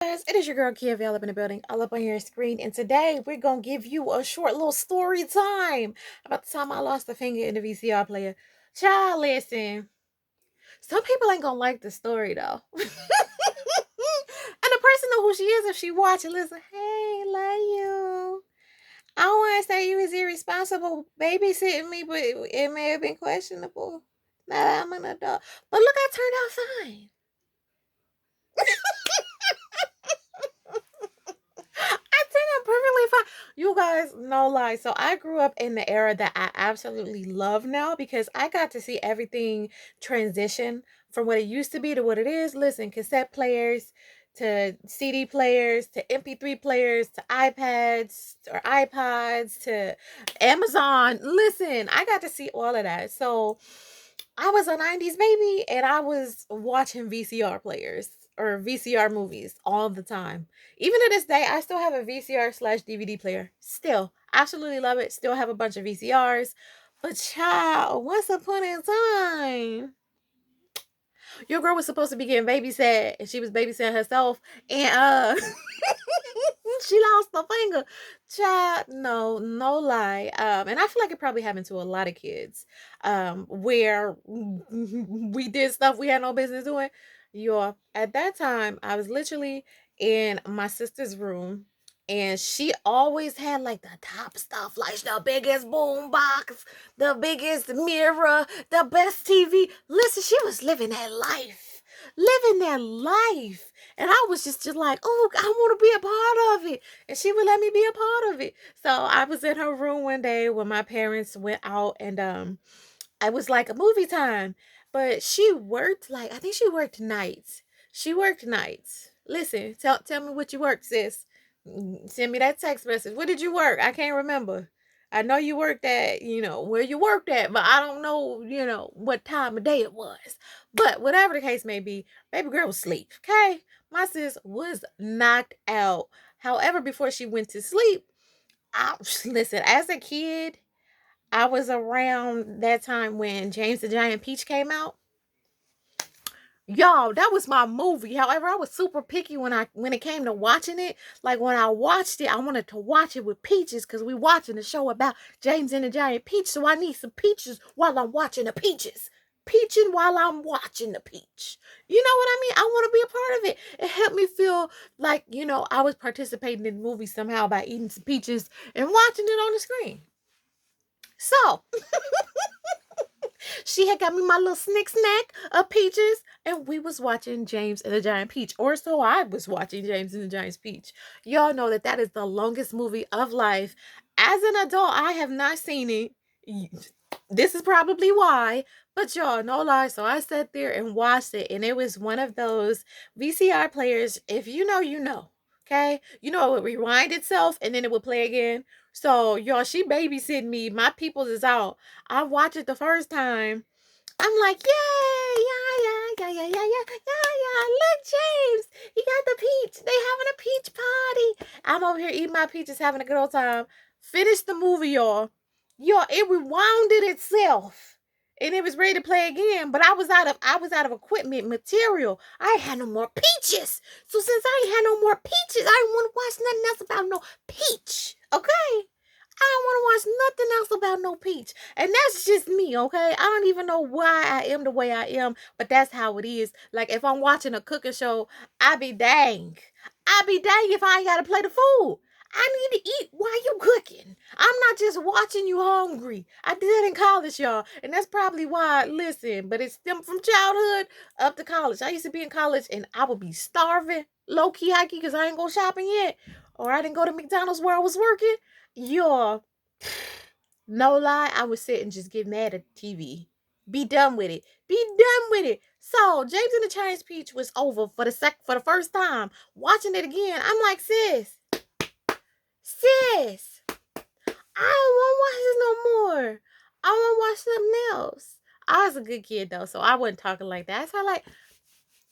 Guys, it is your girl Kia Vail up in the building, all up on your screen, and today we're gonna give you a short little story time about the time I lost a finger in the VCR player. Child, listen, some people ain't gonna like the story though. And the person know who she is if she watch it. Listen, hey, love you. I don't want to say you was irresponsible babysitting me, but it may have been questionable. Now that I'm an adult, but look, I turned out fine. I think I'm perfectly fine. You guys, no lie. So I grew up in the era that I absolutely love now because I got to see everything transition from what it used to be to what it is. Listen, cassette players to CD players to MP3 players to iPads or iPods to Amazon. Listen, I got to see all of that. So I was a 90s baby and I was watching VCR players or VCR movies all the time. Even to this day, I still have a VCR/DVD player. Still, absolutely love it. Still have a bunch of VCRs. But child, once upon a time, your girl was supposed to be getting babysat and she was babysitting herself and she lost a finger. Child, no, no lie. And I feel like it probably happened to a lot of kids. Where we did stuff we had no business doing. Yo, at that time, I was literally in my sister's room. And she always had like the top stuff, like the biggest boom box, the biggest mirror, the best TV. Listen, she was living that life. Living that life. And I was just like, oh, I want to be a part of it. And she would let me be a part of it. So I was in her room one day when my parents went out and I was like a movie time. But she worked like I think she worked nights. She worked nights. Listen, tell me what you worked, sis. Send me that text message. What did you work? I can't remember. I know you worked at, where you worked at, but I don't know, what time of day it was. But whatever the case may be, baby girl was asleep. Okay. My sis was knocked out. However, before she went to sleep, I listen, as a kid, I was around that time when James the Giant Peach came out. Y'all, that was my movie. However, I was super picky when it came to watching it. Like when I watched it, I wanted to watch it with peaches because we watching a show about James and the Giant Peach. So I need some peaches while I'm watching the peaches. Peaching while I'm watching the peach. You know what I mean? I want to be a part of it. It helped me feel like, I was participating in the movie somehow by eating some peaches and watching it on the screen. So she had got me my little snack of peaches, and we was watching James and the Giant Peach, or so I was watching James and the Giant Peach. Y'all know that that is the longest movie of life. As an adult, I have not seen it. This is probably why, but y'all, no lie. So I sat there and watched it, and it was one of those VCR players. If you know, you know. Okay, it would rewind itself and then it would play again. So y'all, she babysitting me. My peoples is out. I watched it the first time. I'm like, yay, yeah, yeah, yeah, yeah, yeah, yeah, yeah, yeah. Look, James, he got the peach. They having a peach party. I'm over here eating my peaches, having a good old time. Finished the movie, y'all. Y'all, it rewounded itself. And it was ready to play again, but I was out of equipment material. I ain't had no more peaches. So since I ain't had no more peaches, I didn't want to watch nothing else about no peach. Okay? I don't want to watch nothing else about no peach. And that's just me, okay? I don't even know why I am the way I am, but that's how it is. Like, if I'm watching a cooking show, I be dang. I be dang if I ain't got to play the food. I need to eat while you cooking. I'm not just watching you hungry. I did that in college, y'all. And that's probably why, listen, but it's stemmed from childhood up to college. I used to be in college and I would be starving, low key, high key, because I ain't go shopping yet. Or I didn't go to McDonald's where I was working. Y'all, no lie, I would sit and just get mad at the TV. Be done with it. Be done with it. So James and the Chinese Peach was over for the first time. Watching it again, I'm like, sis, I don't want to watch this no more. I want to watch something else. I was a good kid though, so I wasn't talking like that. So I like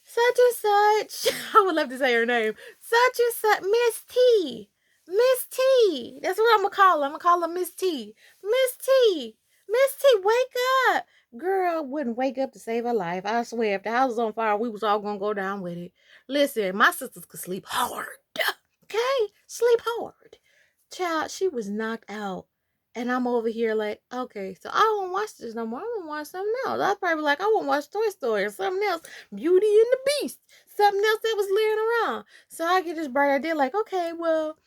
such and such. I would love to say her name. Such and such, Miss T. Miss T. That's what I'm gonna call her. I'm gonna call her Miss T. Miss T. Miss T, wake up. Girl wouldn't wake up to save her life. I swear, if the house was on fire, we was all gonna go down with it. Listen, my sisters could sleep hard. Okay? Sleep hard. Child, she was knocked out. And I'm over here like, okay, so I won't watch this no more. I'm gonna watch something else. I'll probably be like, I won't watch Toy Story or something else. Beauty and the Beast. Something else that was laying around. So I get this bright idea, like, okay, well,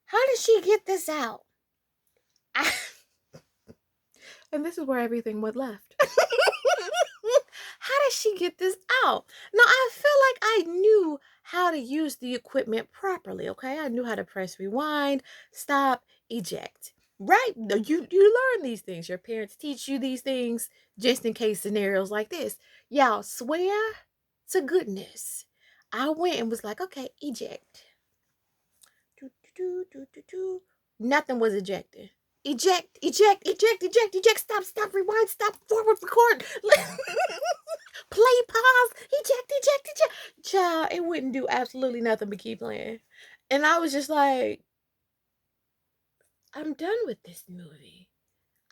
how did she get this out? And this is where everything went left. How did she get this out? Now, I feel like I knew how to use the equipment properly, okay? I knew how to press rewind, stop, eject. Right? You learn these things. Your parents teach you these things just in case scenarios like this. Y'all swear to goodness. I went and was like, okay, eject. Do, do, do, do, do. Nothing was ejected. Eject, eject, eject, eject, eject, stop, stop, rewind, stop, forward, record. Play, pause, eject, eject, eject. Child, it wouldn't do absolutely nothing but keep playing. And I was just like, I'm done with this movie.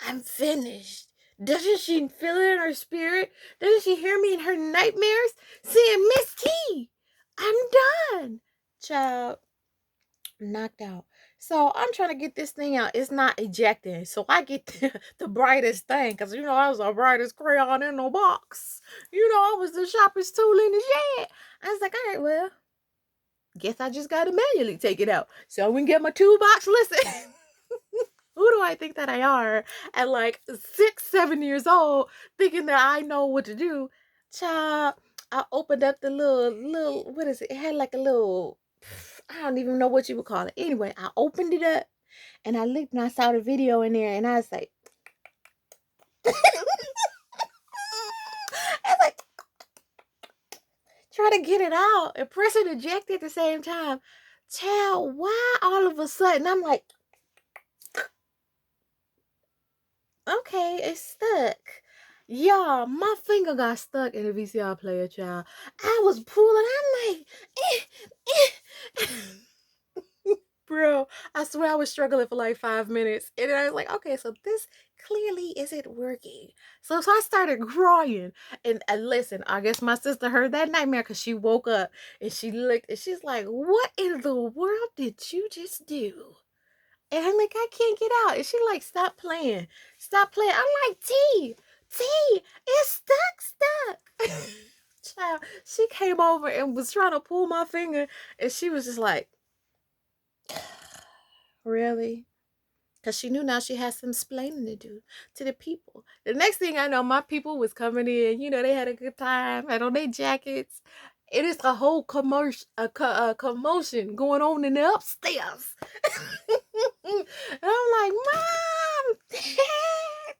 I'm finished. Doesn't she feel it in her spirit? Doesn't she hear me in her nightmares saying, Miss T, I'm done? Child, knocked out. So I'm trying to get this thing out. It's not ejecting. So I get the brightest thing because, I was the brightest crayon in the box. I was the sharpest tool in the shed. I was like, all right, well, guess I just got to manually take it out. So we can get my toolbox. Listen. Who do I think that I are at like 6, 7 years old thinking that I know what to do? Child, I opened up the little, what is it? It had like a little, I don't even know what you would call it. Anyway, I opened it up and I looked and I saw the video in there and I was like, I was like, try to get it out and press and eject at the same time. Child, why all of a sudden I'm like, okay, it's stuck. Y'all, my finger got stuck in the VCR player, child. I was pulling, I'm like, bro, I swear I was struggling for like 5 minutes. And I was like, okay, so this clearly isn't working. So I started crying. And listen, I guess my sister heard that nightmare because she woke up and she looked and she's like, what in the world did you just do? And I'm like, I can't get out. And she like, stop playing. Stop playing. I'm like, T, it's stuck. Child, she came over and was trying to pull my finger. And she was just like, really? Because she knew now she had some explaining to do to the people. The next thing I know, my people was coming in. They had a good time, had on their jackets. It is a whole commotion going on in the upstairs. And I'm like, Mom, Dad.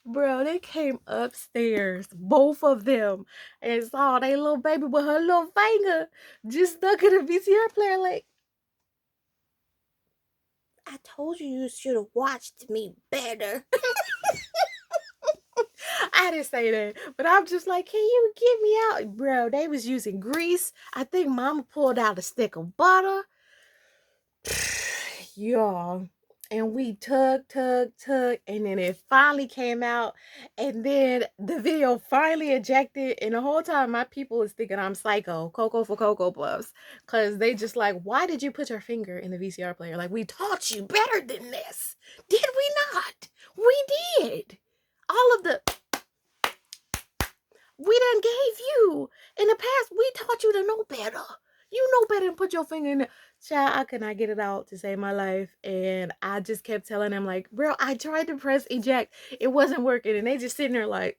Bro, they came upstairs, both of them, and saw their little baby with her little finger just stuck in the VCR player like, I told you should have watched me better. I didn't say that, but I'm just like, can you get me out? Bro, they was using grease. I think Mama pulled out a stick of butter. Y'all. And we tug, and then it finally came out, and then the video finally ejected, and the whole time my people is thinking I'm psycho, Cocoa for Cocoa Puffs, because they just like, why did you put your finger in the VCR player? Like, we taught you better than this. Did we not? We did. All of the we done gave you in the past. We taught you to know better. You know better than put your finger in it. Child, I could not get it out to save my life. And I just kept telling them, like, bro, I tried to press eject. It wasn't working. And they just sitting there like,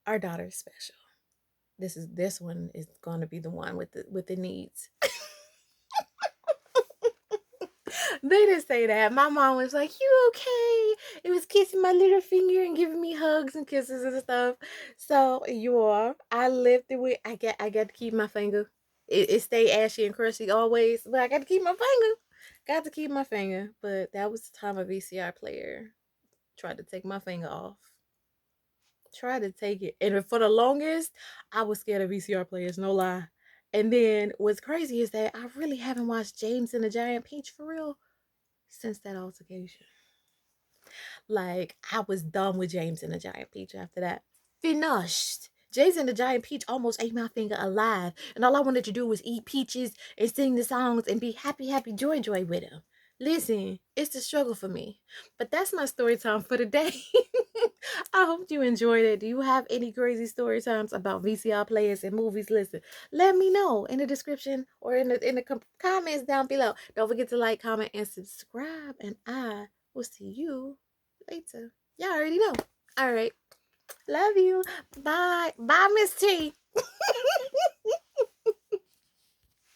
our daughter's special. This one is gonna be the one with the needs. They didn't say that. My mom was like, "You okay?" It was kissing my little finger and giving me hugs and kisses and stuff. So I lived through it. I got to keep my finger. It stayed ashy and crusty always, but I got to keep my finger. Got to keep my finger. But that was the time a VCR player tried to take my finger off. Tried to take it, and for the longest, I was scared of VCR players. No lie. And then what's crazy is that I really haven't watched James and the Giant Peach for real since that altercation. Like, I was done with James and the Giant Peach after that. Finished. James and the Giant Peach almost ate my finger alive, and all I wanted to do was eat peaches and sing the songs and be happy, happy, joy, joy with him. Listen, it's a struggle for me. But that's my story time for today. I hope you enjoyed it. Do you have any crazy story times about VCR players and movies? Listen, let me know in the description or in the comments down below. Don't forget to like, comment, and subscribe. And I will see you later. Y'all already know. All right. Love you. Bye. Bye, Miss T.